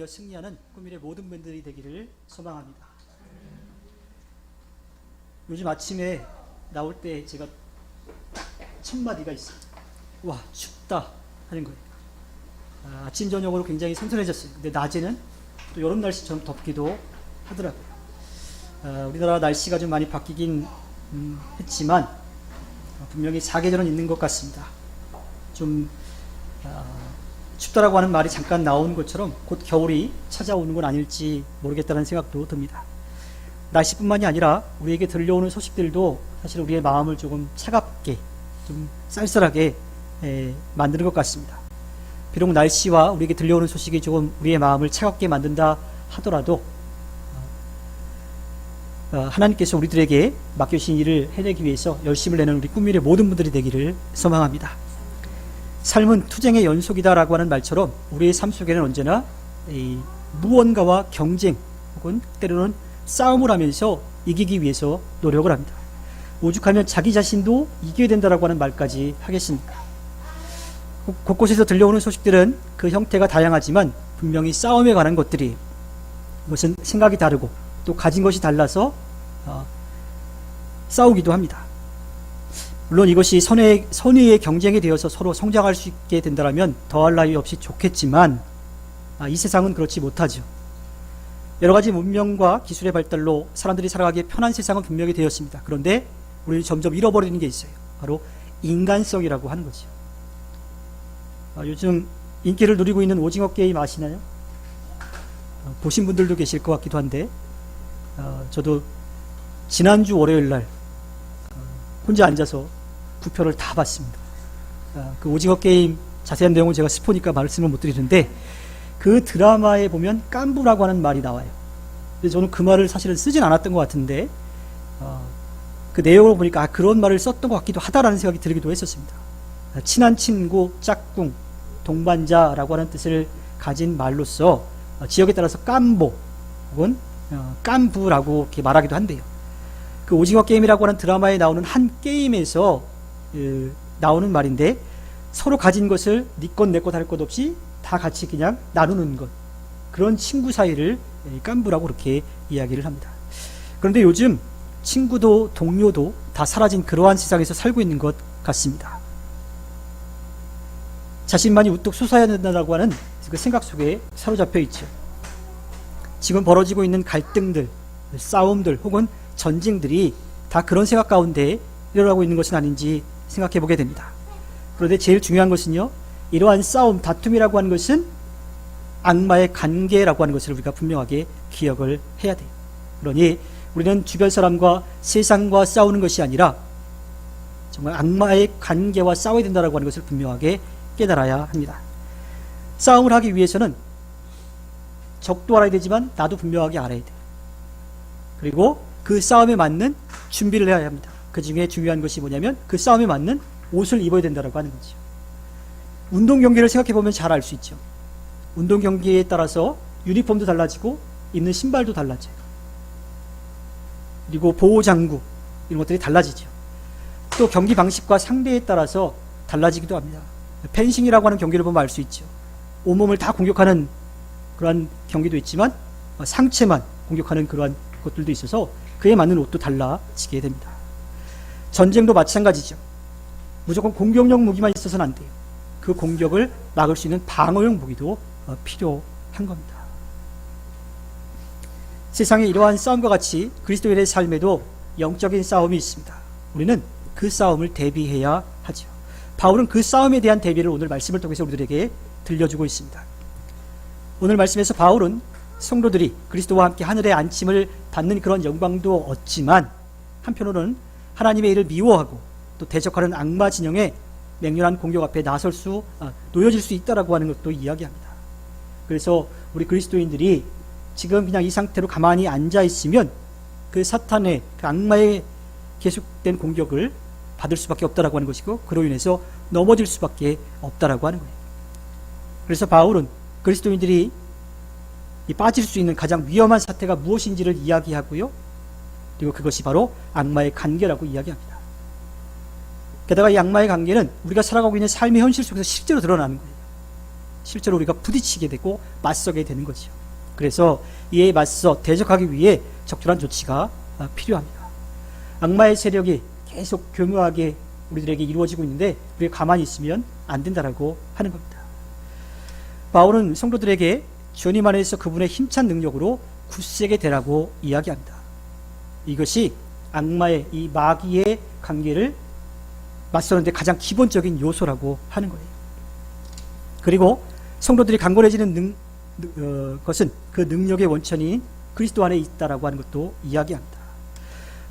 승리하는 꿈일의 모든 분들이 되기를 소망합니다. 요즘 아침에 나올 때 제가 첫 마디가 있어요. 와, 춥다 하는 거예요. 아침 저녁으로 굉장히 선선해졌어요. 근데 낮에는 또 여름 날씨처럼 덥기도 하더라고요. 우리나라 날씨가 좀 많이 바뀌긴 했지만 분명히 사계절은 있는 것 같습니다. 좀 춥다라고 하는 말이 잠깐 나온 것처럼 곧 겨울이 찾아오는 건 아닐지 모르겠다는 생각도 듭니다. 날씨뿐만이 아니라 우리에게 들려오는 소식들도 사실 우리의 마음을 조금 차갑게, 좀 쌀쌀하게 만드는 것 같습니다. 비록 날씨와 우리에게 들려오는 소식이 조금 우리의 마음을 차갑게 만든다 하더라도 하나님께서 우리들에게 맡겨주신 일을 해내기 위해서 열심을 내는 우리 꿈일의 모든 분들이 되기를 소망합니다. 삶은 투쟁의 연속이다라고 하는 말처럼 우리의 삶 속에는 언제나 이 무언가와 경쟁 혹은 때로는 싸움을 하면서 이기기 위해서 노력을 합니다. 오죽하면 자기 자신도 이겨야 된다라고 하는 말까지 하겠습니까? 곳곳에서 들려오는 소식들은 그 형태가 다양하지만 분명히 싸움에 관한 것들이, 이것은 생각이 다르고 또 가진 것이 달라서 싸우기도 합니다. 물론 이것이 선의의 경쟁이 되어서 서로 성장할 수 있게 된다면 더할 나위 없이 좋겠지만 이 세상은 그렇지 못하죠. 여러 가지 문명과 기술의 발달로 사람들이 살아가기에 편한 세상은 분명히 되었습니다. 그런데 우리는 점점 잃어버리는 게 있어요. 바로 인간성이라고 하는 거죠. 요즘 인기를 누리고 있는 오징어 게임 아시나요? 보신 분들도 계실 것 같기도 한데 저도 지난주 월요일 날 혼자 앉아서 부표를 다 봤습니다. 그 오징어 게임 자세한 내용은 제가 스포니까 말씀을 못 드리는데 그 드라마에 보면 깐부라고 하는 말이 나와요. 근데 저는 그 말을 사실은 쓰진 않았던 것 같은데 그 내용을 보니까 그런 말을 썼던 것 같기도 하다라는 생각이 들기도 했었습니다. 친한 친구, 짝꿍, 동반자라고 하는 뜻을 가진 말로서 지역에 따라서 깐보 혹은 깐부라고 이렇게 말하기도 한대요. 그 오징어 게임이라고 하는 드라마에 나오는 한 게임에서 나오는 말인데 서로 가진 것을 네 것 내 것 할 것 없이 다 같이 그냥 나누는 것, 그런 친구 사이를 깐부라고 그렇게 이야기를 합니다. 그런데 요즘 친구도 동료도 다 사라진 그러한 세상에서 살고 있는 것 같습니다. 자신만이 우뚝 솟아야 된다고 하는 그 생각 속에 사로잡혀 있죠. 지금 벌어지고 있는 갈등들, 싸움들 혹은 전쟁들이 다 그런 생각 가운데 일어나고 있는 것은 아닌지 생각해 보게 됩니다. 그런데 제일 중요한 것은요, 이러한 싸움, 다툼이라고 하는 것은 악마의 관계라고 하는 것을 우리가 분명하게 기억을 해야 돼요. 그러니 우리는 주변 사람과 세상과 싸우는 것이 아니라 정말 악마의 관계와 싸워야 된다고 하는 것을 분명하게 깨달아야 합니다. 싸움을 하기 위해서는 적도 알아야 되지만 나도 분명하게 알아야 돼요. 그리고 그 싸움에 맞는 준비를 해야 합니다. 그 중에 중요한 것이 뭐냐면 그 싸움에 맞는 옷을 입어야 된다고 하는 거죠. 운동 경기를 생각해 보면 잘 알 수 있죠. 운동 경기에 따라서 유니폼도 달라지고 입는 신발도 달라져요. 그리고 보호 장구 이런 것들이 달라지죠. 또 경기 방식과 상대에 따라서 달라지기도 합니다. 펜싱이라고 하는 경기를 보면 알 수 있죠. 온몸을 다 공격하는 그러한 경기도 있지만 상체만 공격하는 그러한 것들도 있어서 그에 맞는 옷도 달라지게 됩니다. 전쟁도 마찬가지죠. 무조건 공격용 무기만 있어서는 안 돼요. 그 공격을 막을 수 있는 방어용 무기도 필요한 겁니다. 세상에 이러한 싸움과 같이 그리스도인의 삶에도 영적인 싸움이 있습니다. 우리는 그 싸움을 대비해야 하죠. 바울은 그 싸움에 대한 대비를 오늘 말씀을 통해서 우리들에게 들려주고 있습니다. 오늘 말씀에서 바울은 성도들이 그리스도와 함께 하늘의 안침을 받는 그런 영광도 얻지만 한편으로는 하나님의 일을 미워하고 또 대적하는 악마 진영의 맹렬한 공격 앞에 놓여질 수 있다라고 하는 것도 이야기합니다. 그래서 우리 그리스도인들이 지금 그냥 이 상태로 가만히 앉아 있으면 그 사탄의 그 악마의 계속된 공격을 받을 수밖에 없다라고 하는 것이고 그로 인해서 넘어질 수밖에 없다라고 하는 거예요. 그래서 바울은 그리스도인들이 빠질 수 있는 가장 위험한 사태가 무엇인지를 이야기하고요. 그리고 그것이 바로 악마의 관계라고 이야기합니다. 게다가 이 악마의 관계는 우리가 살아가고 있는 삶의 현실 속에서 실제로 드러나는 거예요. 실제로 우리가 부딪히게 되고 맞서게 되는 거죠. 그래서 이에 맞서 대적하기 위해 적절한 조치가 필요합니다. 악마의 세력이 계속 교묘하게 우리들에게 이루어지고 있는데 우리가 가만히 있으면 안 된다라고 하는 겁니다. 바울은 성도들에게 주님 안에서 그분의 힘찬 능력으로 굳세게 되라고 이야기합니다. 이것이 악마의 이 마귀의 관계를 맞서는데 가장 기본적인 요소라고 하는 거예요. 그리고 성도들이 강건해지는 것은 그 능력의 원천인 그리스도 안에 있다라고 하는 것도 이야기합니다.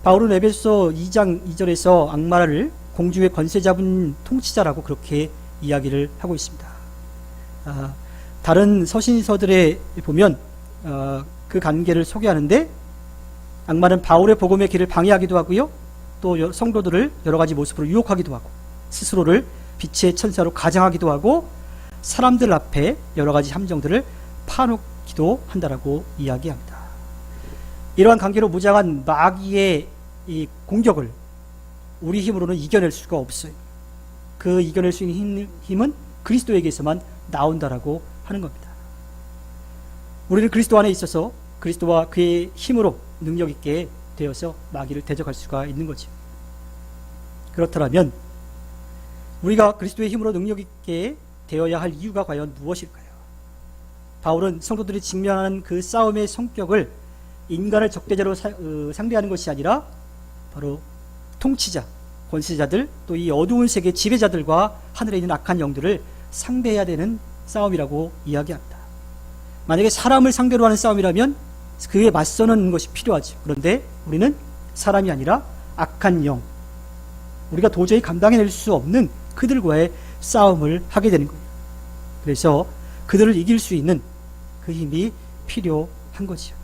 바울은 에베소 2장 2절에서 악마를 공중의 권세 잡은 통치자라고 그렇게 이야기를 하고 있습니다. 다른 서신서들에 보면 그 관계를 소개하는데 악마는 바울의 복음의 길을 방해하기도 하고요. 또 성도들을 여러 가지 모습으로 유혹하기도 하고 스스로를 빛의 천사로 가장하기도 하고 사람들 앞에 여러 가지 함정들을 파놓기도 한다라고 이야기합니다. 이러한 관계로 무장한 마귀의 이 공격을 우리 힘으로는 이겨낼 수가 없어요. 그 이겨낼 수 있는 힘은 그리스도에게서만 나온다라고 하는 겁니다. 우리는 그리스도 안에 있어서 그리스도와 그의 힘으로 능력 있게 되어서 마귀를 대적할 수가 있는 거죠. 그렇다면 우리가 그리스도의 힘으로 능력 있게 되어야 할 이유가 과연 무엇일까요? 바울은 성도들이 직면하는 그 싸움의 성격을 인간을 적대자로 상대하는 것이 아니라 바로 통치자, 권세자들, 또 이 어두운 세계 지배자들과 하늘에 있는 악한 영들을 상대해야 되는 싸움이라고 이야기합니다. 만약에 사람을 상대로 하는 싸움이라면 그에 맞서는 것이 필요하죠. 그런데 우리는 사람이 아니라 악한 영, 우리가 도저히 감당해낼 수 없는 그들과의 싸움을 하게 되는 거예요. 그래서 그들을 이길 수 있는 그 힘이 필요한 거죠.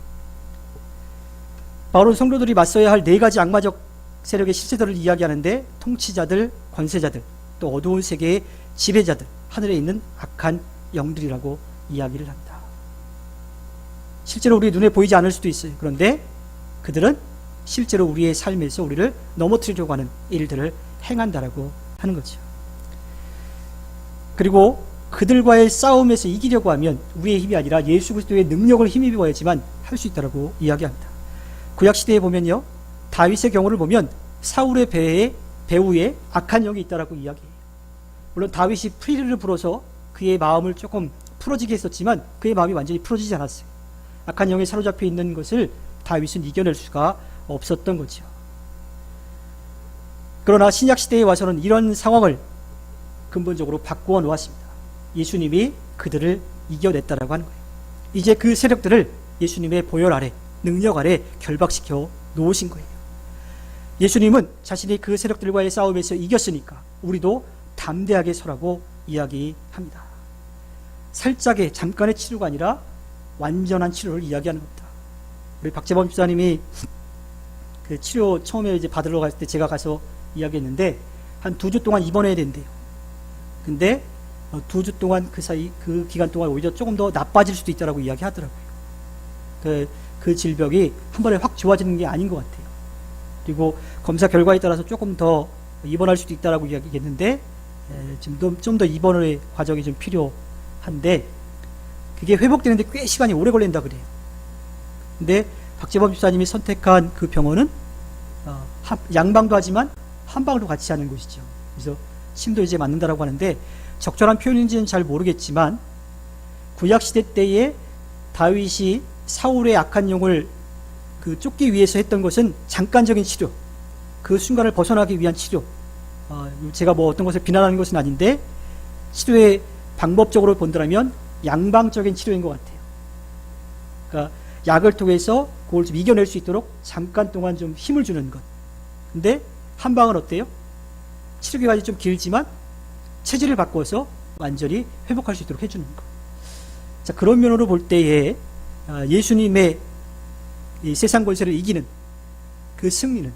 바울은 성도들이 맞서야 할 네 가지 악마적 세력의 실체들을 이야기하는데 통치자들, 권세자들, 또 어두운 세계의 지배자들, 하늘에 있는 악한 영들이라고 이야기를 합니다. 실제로 우리 눈에 보이지 않을 수도 있어요. 그런데 그들은 실제로 우리의 삶에서 우리를 넘어뜨리려고 하는 일들을 행한다라고 하는 거죠. 그리고 그들과의 싸움에서 이기려고 하면 우리의 힘이 아니라 예수 그리스도의 능력을 힘입어야지만 할 수 있다라고 이야기합니다. 구약시대에 보면요, 다윗의 경우를 보면 사울의 배후에 악한 영이 있다라고 이야기해요. 물론 다윗이 프리를 불어서 그의 마음을 조금 풀어지게 했었지만 그의 마음이 완전히 풀어지지 않았어요. 악한 영에 사로잡혀 있는 것을 다윗은 이겨낼 수가 없었던 거죠. 그러나 신약시대에 와서는 이런 상황을 근본적으로 바꾸어 놓았습니다. 예수님이 그들을 이겨냈다라고 하는 거예요. 이제 그 세력들을 예수님의 보혈 아래, 능력 아래 결박시켜 놓으신 거예요. 예수님은 자신이 그 세력들과의 싸움에서 이겼으니까 우리도 담대하게 서라고 이야기합니다. 살짝의 잠깐의 치료가 아니라 완전한 치료를 이야기하는 겁니다. 우리 박재범 집사님이 그 치료 처음에 이제 받으러 갈 때 제가 가서 이야기했는데 한 2주 동안 입원해야 된대요. 근데 2주 동안 그 기간 동안 오히려 조금 더 나빠질 수도 있다라고 이야기하더라고요. 그 질병이 한 번에 확 좋아지는 게 아닌 것 같아요. 그리고 검사 결과에 따라서 조금 더 입원할 수도 있다라고 이야기했는데 지금 좀 더 입원의 과정이 좀 필요한데 그게 회복되는데 꽤 시간이 오래 걸린다 그래요. 근데 박재범 집사님이 선택한 그 병원은 양방도 하지만 한방도 같이 하는 곳이죠. 그래서 침도 이제 맞는다라고 하는데 적절한 표현인지는 잘 모르겠지만 구약시대 때에 다윗이 사울의 악한 영을 쫓기 위해서 했던 것은 잠깐적인 치료, 그 순간을 벗어나기 위한 치료. 제가 뭐 어떤 것을 비난하는 것은 아닌데 치료의 방법적으로 본다면 양방적인 치료인 것 같아요. 그러니까 약을 통해서 그걸 좀 이겨낼 수 있도록 잠깐 동안 좀 힘을 주는 것. 근데 한방은 어때요? 치료 기간이 좀 길지만 체질을 바꿔서 완전히 회복할 수 있도록 해주는 것. 자, 그런 면으로 볼 때에 예수님의 이 세상 권세를 이기는 그 승리는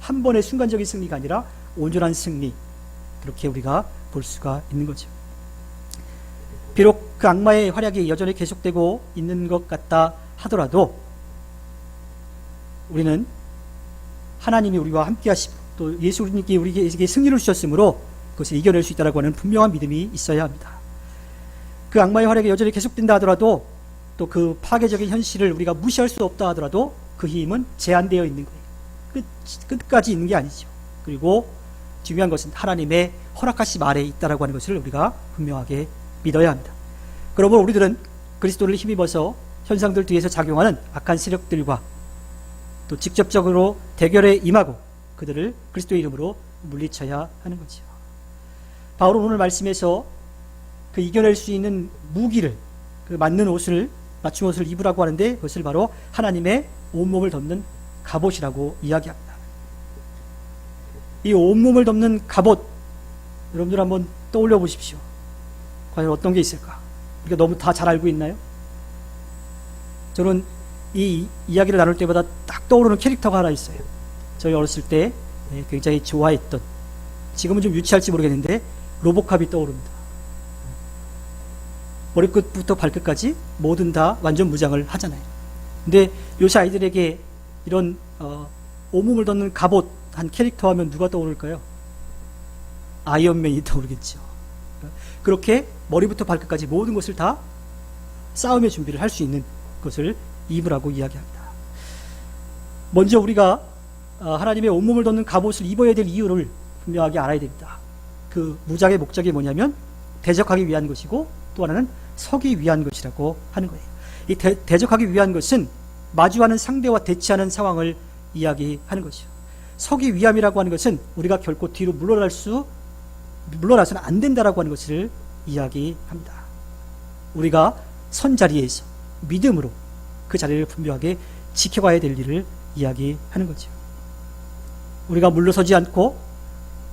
한 번의 순간적인 승리가 아니라 온전한 승리, 그렇게 우리가 볼 수가 있는 거죠. 비록 그 악마의 활약이 여전히 계속되고 있는 것 같다 하더라도 우리는 하나님이 우리와 함께 하시고 또 예수님께 우리에게 승리를 주셨으므로 그것을 이겨낼 수 있다고 하는 분명한 믿음이 있어야 합니다. 그 악마의 활약이 여전히 계속된다 하더라도 또 그 파괴적인 현실을 우리가 무시할 수 없다 하더라도 그 힘은 제한되어 있는 거예요. 끝까지 있는 게 아니죠. 그리고 중요한 것은 하나님의 허락하심 아래에 있다라고 하는 것을 우리가 분명하게 믿어야 합니다. 그러므로 우리들은 그리스도를 힘입어서 현상들 뒤에서 작용하는 악한 세력들과 또 직접적으로 대결에 임하고 그들을 그리스도의 이름으로 물리쳐야 하는 거죠. 바울은 오늘 말씀에서 그 이겨낼 수 있는 무기를, 그 맞는 옷을, 맞춤 옷을 입으라고 하는데 그것을 바로 하나님의 온몸을 덮는 갑옷이라고 이야기합니다. 이 온몸을 덮는 갑옷, 여러분들 한번 떠올려 보십시오. 과연 어떤 게 있을까? 우리가 너무 다 잘 알고 있나요? 저는 이 이야기를 나눌 때마다 딱 떠오르는 캐릭터가 하나 있어요. 저희 어렸을 때 굉장히 좋아했던, 지금은 좀 유치할지 모르겠는데 로보캅이 떠오릅니다. 머리끝부터 발끝까지 뭐든 다 완전 무장을 하잖아요. 근데 요새 아이들에게 이런 온몸을 덮는 갑옷 한 캐릭터 하면 누가 떠오를까요? 아이언맨이 떠오르겠죠. 그렇게 머리부터 발끝까지 모든 것을 다 싸움의 준비를 할 수 있는 것을 입으라고 이야기합니다. 먼저 우리가 하나님의 온몸을 덮는 갑옷을 입어야 될 이유를 분명하게 알아야 됩니다. 그 무장의 목적이 뭐냐면 대적하기 위한 것이고 또 하나는 서기 위한 것이라고 하는 거예요. 이 대적하기 위한 것은 마주하는 상대와 대치하는 상황을 이야기하는 것이죠. 서기 위함이라고 하는 것은 우리가 결코 뒤로 물러나서는 안 된다라고 하는 것을 이야기합니다. 우리가 선 자리에서 믿음으로 그 자리를 분명하게 지켜가야 될 일을 이야기하는 거죠. 우리가 물러서지 않고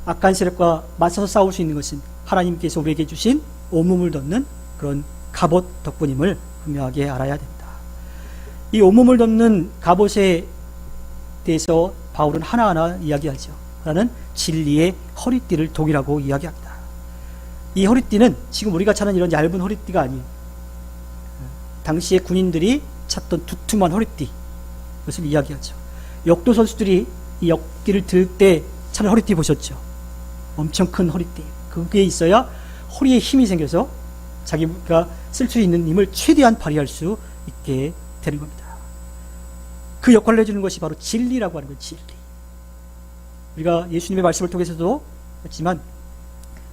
악한 세력과 맞서서 싸울 수 있는 것은 하나님께서 우리에게 주신 온몸을 덮는 그런 갑옷 덕분임을 분명하게 알아야 됩니다. 이 온몸을 덮는 갑옷에 대해서 바울은 하나하나 이야기하죠. 하나는 진리의 허리띠를 독이라고 이야기합니다. 이 허리띠는 지금 우리가 찾는 이런 얇은 허리띠가 아니에요. 당시에 군인들이 찾던 두툼한 허리띠, 그것을 이야기하죠. 역도 선수들이 이 역기를 들 때 찾는 허리띠 보셨죠? 엄청 큰 허리띠. 그게 있어야 허리에 힘이 생겨서 자기가 쓸 수 있는 힘을 최대한 발휘할 수 있게 되는 겁니다. 그 역할을 해주는 것이 바로 진리라고 하는 거예요. 진리. 우리가 예수님의 말씀을 통해서도 했지만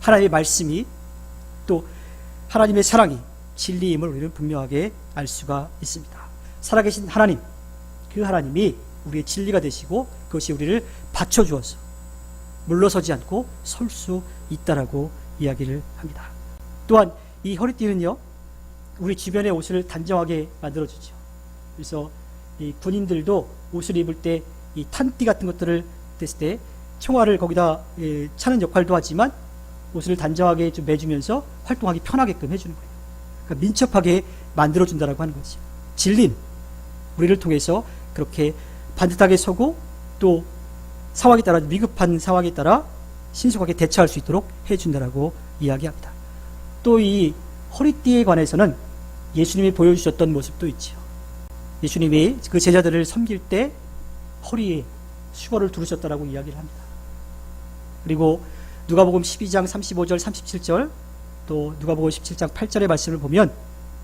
하나님의 말씀이 또 하나님의 사랑이 진리임을 우리는 분명하게 알 수가 있습니다. 살아계신 하나님, 그 하나님이 우리의 진리가 되시고 그것이 우리를 받쳐주어서 물러서지 않고 설 수 있다라고 이야기를 합니다. 또한 이 허리띠는요, 우리 주변의 옷을 단정하게 만들어주죠. 그래서 이 군인들도 옷을 입을 때 이 탄띠 같은 것들을 됐을 때 총알을 거기다 차는 역할도 하지만 옷을 단정하게 좀 매주면서 활동하기 편하게끔 해주는 거예요. 그러니까 민첩하게 만들어준다라고 하는 거죠. 진리는 우리를 통해서 그렇게 반듯하게 서고 또 상황에 따라 위급한 상황에 따라 신속하게 대처할 수 있도록 해준다라고 이야기합니다. 또 이 허리띠에 관해서는 예수님이 보여주셨던 모습도 있죠. 예수님이 그 제자들을 섬길 때 허리에 수건을 두르셨다라고 이야기를 합니다. 그리고 누가복음 12장 35절 37절 또 누가복음 17장 8절의 말씀을 보면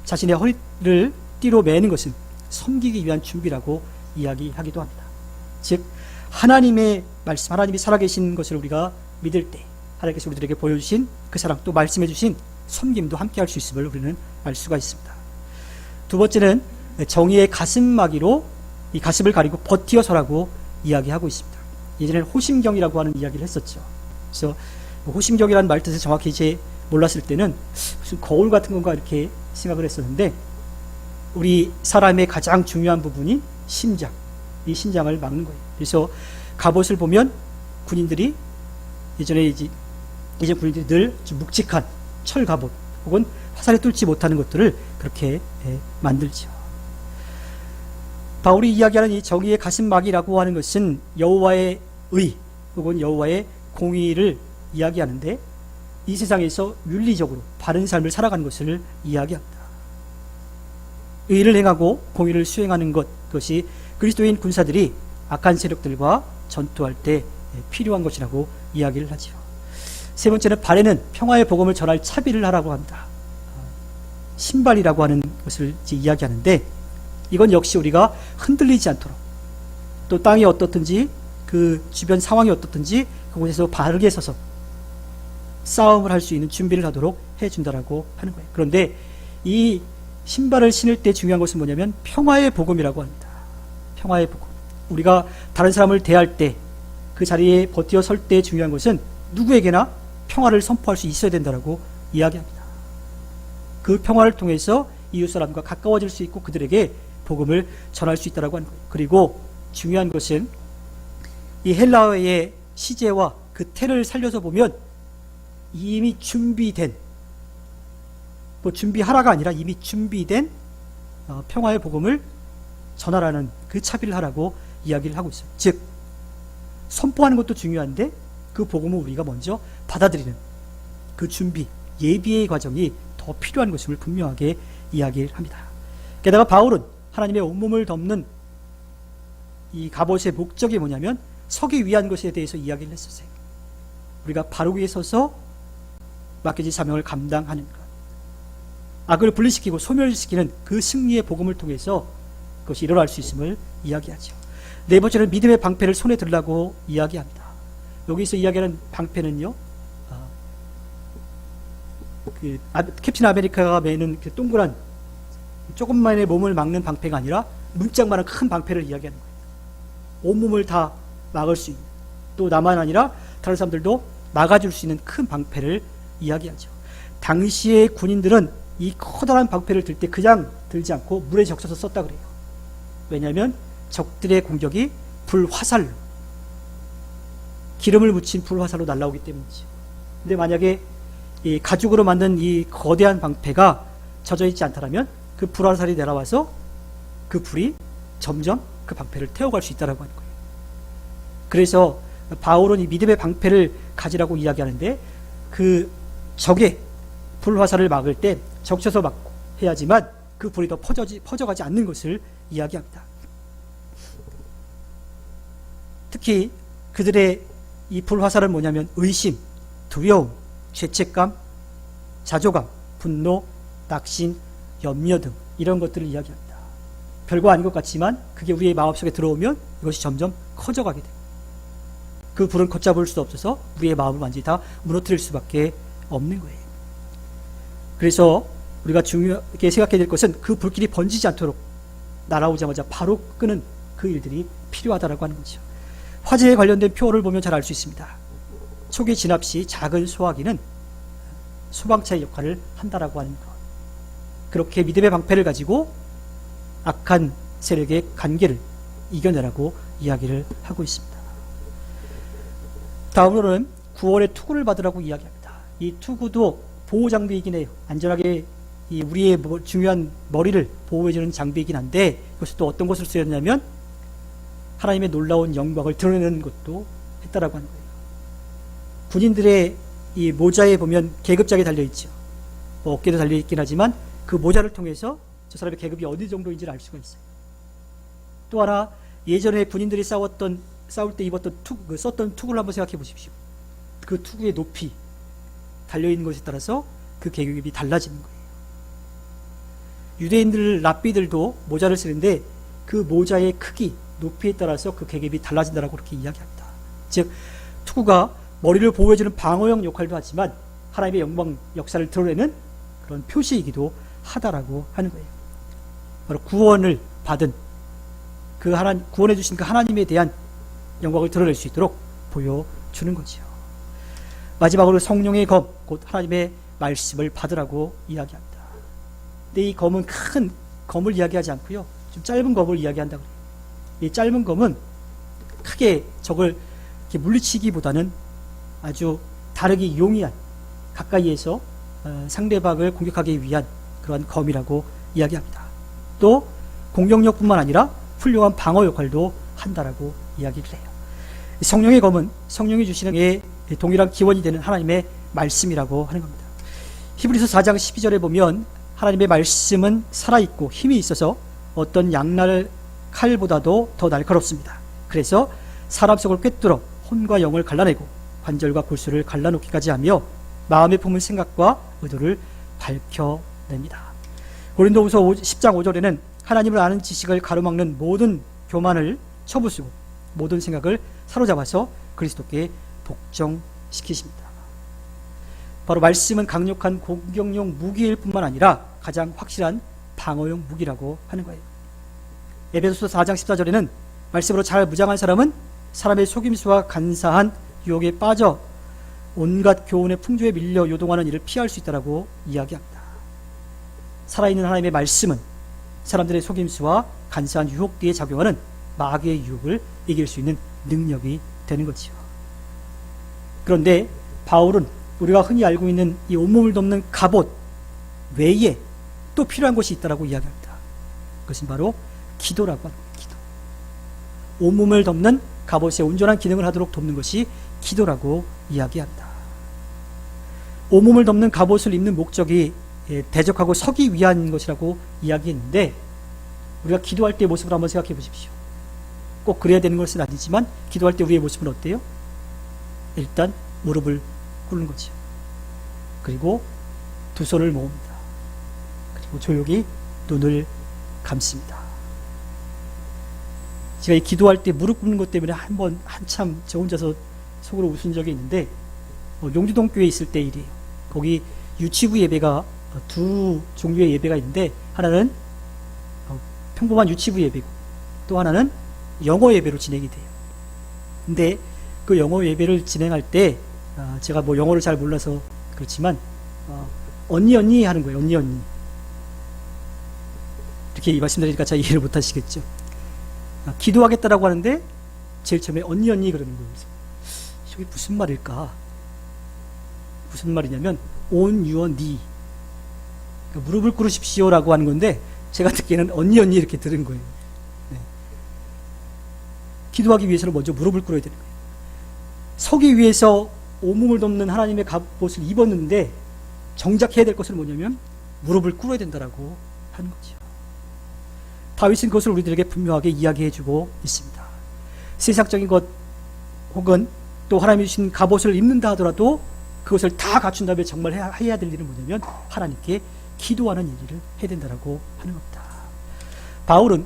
자신의 허리를 띠로 매는 것은 섬기기 위한 준비라고 이야기하기도 합니다. 즉 하나님의 말씀, 하나님이 살아계신 것을 우리가 믿을 때 하나님께서 우리들에게 보여주신 그 사랑 또 말씀해 주신 섬김도 함께 할 수 있음을 우리는 알 수가 있습니다. 두 번째는 정의의 가슴막이로 이 가슴을 가리고 버티어 서라고 이야기하고 있습니다. 예전에는 호심경이라고 하는 이야기를 했었죠. 그래서 호심경이라는 말 뜻을 정확히 이제 몰랐을 때는 무슨 거울 같은 건가 이렇게 생각을 했었는데 우리 사람의 가장 중요한 부분이 심장, 이 심장을 막는 거예요. 그래서 갑옷을 보면 군인들이 예전 군인들이 늘 좀 묵직한 철 갑옷 혹은 화살에 뚫지 못하는 것들을 그렇게 만들죠. 바울이 이야기하는 이 정의의 가슴막이라고 하는 것은 여호와의 의 혹은 여호와의 공의를 이야기하는데 이 세상에서 윤리적으로 바른 삶을 살아가는 것을 이야기합니다. 의를 행하고 공의를 수행하는 것, 그것이 그리스도인 군사들이 악한 세력들과 전투할 때 필요한 것이라고 이야기를 하죠. 세 번째는 발에는 평화의 복음을 전할 차비를 하라고 합니다. 신발이라고 하는 것을 이제 이야기하는데, 이건 역시 우리가 흔들리지 않도록, 또 땅이 어떻든지 그 주변 상황이 어떻든지 그곳에서 바르게 서서 싸움을 할 수 있는 준비를 하도록 해준다라고 하는 거예요. 그런데 이 신발을 신을 때 중요한 것은 뭐냐면 평화의 복음이라고 합니다. 평화의 복음. 우리가 다른 사람을 대할 때, 그 자리에 버티어 설 때 중요한 것은 누구에게나 평화를 선포할 수 있어야 된다라고 이야기합니다. 그 평화를 통해서 이웃 사람과 가까워질 수 있고 그들에게 복음을 전할 수 있다라고 하는 거예요. 그리고 중요한 것은 이 헬라어의 시제와 그 태를 살려서 보면 이미 준비된, 뭐 준비하라가 아니라 이미 준비된 평화의 복음을 전하라는 그 차비를 하라고 이야기를 하고 있어요. 즉 선포하는 것도 중요한데 그 복음을 우리가 먼저 받아들이는 그 준비, 예비의 과정이 더 필요한 것임을 분명하게 이야기를 합니다. 게다가 바울은 하나님의 온몸을 덮는 이 갑옷의 목적이 뭐냐면 서기 위한 것에 대해서 이야기를 했었어요. 우리가 바르게 서서 맡겨진 사명을 감당하는 것, 악을 분리시키고 소멸시키는 그 승리의 복음을 통해서 그것이 일어날 수 있음을 이야기하죠. 네 번째는 믿음의 방패를 손에 들라고 이야기합니다. 여기서 이야기하는 방패는요, 캡틴 아메리카가 매는 그 동그란 조금만의 몸을 막는 방패가 아니라 문짝만한 큰 방패를 이야기하는 거예요. 온몸을 다 막을 수 있는, 또 나만 아니라 다른 사람들도 막아줄 수 있는 큰 방패를 이야기하죠. 당시의 군인들은 이 커다란 방패를 들 때 그냥 들지 않고 물에 적셔서 썼다 그래요. 왜냐하면 적들의 공격이 불화살로, 기름을 묻힌 불화살로 날아오기 때문이죠. 근데 만약에 이 가죽으로 만든 이 거대한 방패가 젖어 있지 않다면 그 불화살이 내려와서 그 불이 점점 그 방패를 태워갈 수 있다라고 하는 거예요. 그래서 바울은 이 믿음의 방패를 가지라고 이야기하는데, 그 적의 불화살을 막을 때 적셔서 막고 해야지만 그 불이 더 퍼져가지 않는 것을 이야기합니다. 특히 그들의 이 불화살은 뭐냐면 의심, 두려움, 죄책감, 자조감, 분노, 낙심, 염려 등 이런 것들을 이야기합니다. 별거 아닌 것 같지만 그게 우리의 마음속에 들어오면 이것이 점점 커져가게 됩니다. 그 불은 걷잡을 수 없어서 우리의 마음을 완전히 다 무너뜨릴 수밖에 없는 거예요. 그래서 우리가 중요하게 생각해야 될 것은 그 불길이 번지지 않도록 날아오자마자 바로 끄는 그 일들이 필요하다라고 하는 거죠. 화재에 관련된 표를 보면 잘 알 수 있습니다. 초기 진압 시 작은 소화기는 소방차의 역할을 한다라고 하는 것. 그렇게 믿음의 방패를 가지고 악한 세력의 관계를 이겨내라고 이야기를 하고 있습니다. 다음으로는 구원의 투구를 받으라고 이야기합니다. 이 투구도 보호 장비이긴 해요. 안전하게 우리의 중요한 머리를 보호해주는 장비이긴 한데, 이것이 또 어떤 것을 쓰였냐면 하나님의 놀라운 영광을 드러내는 것도 했다라고 하는 거예요. 군인들의 이 모자에 보면 계급장이 달려있죠. 뭐 어깨도 달려있긴 하지만 그 모자를 통해서 저 사람의 계급이 어느 정도인지를 알 수가 있어요. 또 하나, 예전에 군인들이 싸울 때 입었던 썼던 투구를 한번 생각해 보십시오. 그 투구의 높이, 달려있는 것에 따라서 그 계급이 달라지는 거예요. 유대인들, 랍비들도 모자를 쓰는데 그 모자의 크기, 높이에 따라서 그 계급이 달라진다라고 그렇게 이야기합니다. 즉, 투구가 머리를 보호해주는 방어용 역할도 하지만 하나님의 영광 역사를 드러내는 그런 표시이기도 하다라고 하는 거예요. 바로 구원을 받은 구원해 주신 그 하나님에 대한 영광을 드러낼 수 있도록 보여주는 거죠. 마지막으로 성령의 검, 곧 하나님의 말씀을 받으라고 이야기합니다. 근데 이 검은 큰 검을 이야기하지 않고요, 좀 짧은 검을 이야기한다고 해요. 이 짧은 검은 크게 적을 이렇게 물리치기보다는 아주 다르게 용이한, 가까이에서 상대방을 공격하기 위한 그러한 검이라고 이야기합니다. 또 공격력뿐만 아니라 훌륭한 방어 역할도 한다라고 이야기를 해요. 성령의 검은 성령이 주시는 동일한 기원이 되는 하나님의 말씀이라고 하는 겁니다. 히브리서 4장 12절에 보면 하나님의 말씀은 살아있고 힘이 있어서 어떤 양날 칼보다도 더 날카롭습니다. 그래서 사람 속을 꿰뚫어 혼과 영을 갈라내고 관절과 골수를 갈라놓기까지 하며 마음에 품은 생각과 의도를 밝혀냅니다. 고린도후서 10장 5절에는 하나님을 아는 지식을 가로막는 모든 교만을 쳐부수고 모든 생각을 사로잡아서 그리스도께 복종시키십니다. 바로 말씀은 강력한 공격용 무기일 뿐만 아니라 가장 확실한 방어용 무기라고 하는 거예요. 에베소서 4장 14절에는 말씀으로 잘 무장한 사람은 사람의 속임수와 간사한 유혹에 빠져 온갖 교훈의 풍조에 밀려 요동하는 일을 피할 수 있다고 이야기합니다. 살아있는 하나님의 말씀은 사람들의 속임수와 간사한 유혹 뒤에 작용하는 마귀의 유혹을 이길 수 있는 능력이 되는 거지요. 그런데 바울은 우리가 흔히 알고 있는 이 온몸을 덮는 갑옷 외에 또 필요한 것이 있다고 이야기합니다. 그것은 바로 기도라고 하는 거예요. 기도. 온몸을 덮는 갑옷의 온전한 기능을 하도록 돕는 것이 기도라고 이야기합니다. 온몸을 덮는 갑옷을 입는 목적이 대적하고 서기 위한 것이라고 이야기했는데 우리가 기도할 때의 모습을 한번 생각해 보십시오. 꼭 그래야 되는 것은 아니지만 기도할 때 우리의 모습은 어때요? 일단 무릎을 꿇는 거죠. 그리고 두 손을 모읍니다. 그리고 조용히 눈을 감습니다. 제가 이 기도할 때 무릎 꿇는 것 때문에 한참 저 혼자서 속으로 웃은 적이 있는데 용주동 교회에 있을 때 일이에요. 거기 유치부 예배가 두 종류의 예배가 있는데 하나는 평범한 유치부 예배고 또 하나는 영어 예배로 진행이 돼요. 근데 그 영어 예배를 진행할 때 제가 뭐 영어를 잘 몰라서 그렇지만 언니 하는 거예요. 언니 이렇게 말씀드리니까 잘 이해를 못 하시겠죠. 기도하겠다라고 하는데 제일 처음에 언니 그러는 거예요. 이게 무슨 말일까? 무슨 말이냐면 on your knee, 그러니까 무릎을 꿇으십시오라고 하는 건데 제가 듣기에는 언니 이렇게 들은 거예요. 네. 기도하기 위해서는 먼저 무릎을 꿇어야 되는 거예요. 서기 위해서 온몸을 덮는 하나님의 갑옷을 입었는데 정작 해야 될 것은 뭐냐면 무릎을 꿇어야 된다라고 하는 거죠. 다윗은 그것을 우리들에게 분명하게 이야기해주고 있습니다. 세상적인 것 혹은 또 하나님이 주신 갑옷을 입는다 하더라도 그것을 다 갖춘 다음에 정말 해야 될 일은 뭐냐면 하나님께 기도하는 일을 해야 된다라고 하는 겁니다. 바울은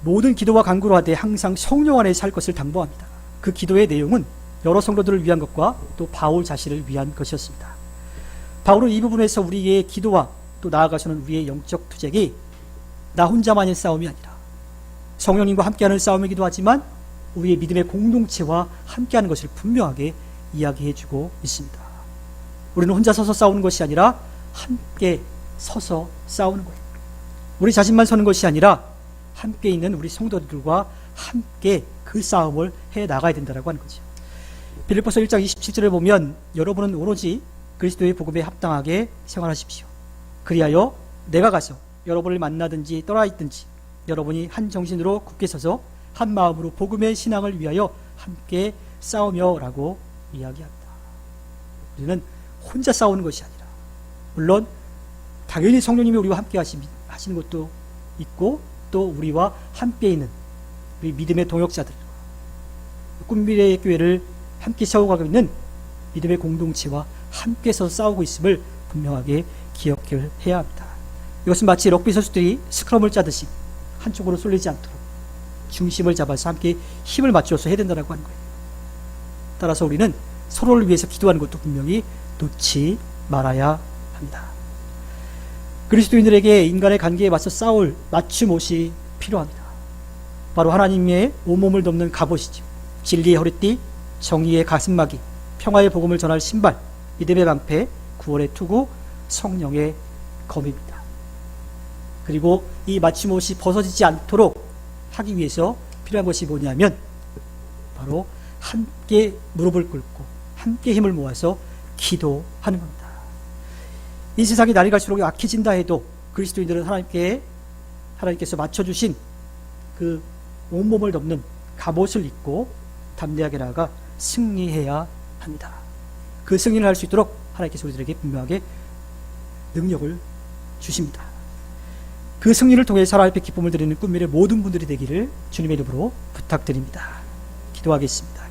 모든 기도와 간구로 하되 항상 성령 안에 살 것을 당부합니다. 그 기도의 내용은 여러 성도들을 위한 것과 또 바울 자신을 위한 것이었습니다. 바울은 이 부분에서 우리의 기도와 또 나아가서는 우리의 영적 투쟁이 나 혼자만의 싸움이 아니라 성령님과 함께하는 싸움이기도 하지만 우리의 믿음의 공동체와 함께하는 것을 분명하게 이야기해주고 있습니다. 우리는 혼자 서서 싸우는 것이 아니라 함께 서서 싸우는 거예요. 우리 자신만 서는 것이 아니라 함께 있는 우리 성도들과 함께 그 싸움을 해나가야 된다고 하는 거죠. 빌립보서 1장 27절을 보면 여러분은 오로지 그리스도의 복음에 합당하게 생활하십시오. 그리하여 내가 가서 여러분을 만나든지 떠나 있든지 여러분이 한 정신으로 굳게 서서 한 마음으로 복음의 신앙을 위하여 함께 싸우며 라고 이야기합니다. 우리는 혼자 싸우는 것이 아니라 물론 당연히 성령님이 우리와 함께 하시는 것도 있고 또 우리와 함께 있는 우리 믿음의 동역자들과 꿈미래의 교회를 함께 세워가고 있는 믿음의 공동체와 함께 서서 싸우고 있음을 분명하게 기억해야 합니다. 이것은 마치 럭비 선수들이 스크럼을 짜듯이 한쪽으로 쏠리지 않도록 중심을 잡아서 함께 힘을 맞춰서 해야 된다고 하는 거예요. 따라서 우리는 서로를 위해서 기도하는 것도 분명히 놓지 말아야 합니다. 그리스도인들에게 인간의 관계에 맞서 싸울 맞춤옷이 필요합니다. 바로 하나님의 온몸을 덮는 갑옷이죠. 진리의 허리띠, 정의의 가슴막이, 평화의 복음을 전할 신발, 믿음의 방패, 구원의 투구, 성령의 검입니다. 그리고 이 맞춤옷이 벗어지지 않도록 하기 위해서 필요한 것이 뭐냐면 바로 함께 무릎을 꿇고 함께 힘을 모아서 기도하는 겁니다. 이 세상이 날이 갈수록 약해진다 해도 그리스도인들은 하나님께서 맞춰주신 그 온몸을 덮는 갑옷을 입고 담대하게 나아가 승리해야 합니다. 그 승리를 할 수 있도록 하나님께서 우리들에게 분명하게 능력을 주십니다. 그 승리를 통해 하나님 앞에 기쁨을 드리는 꿈미래 모든 분들이 되기를 주님의 이름으로 부탁드립니다. 기도하겠습니다.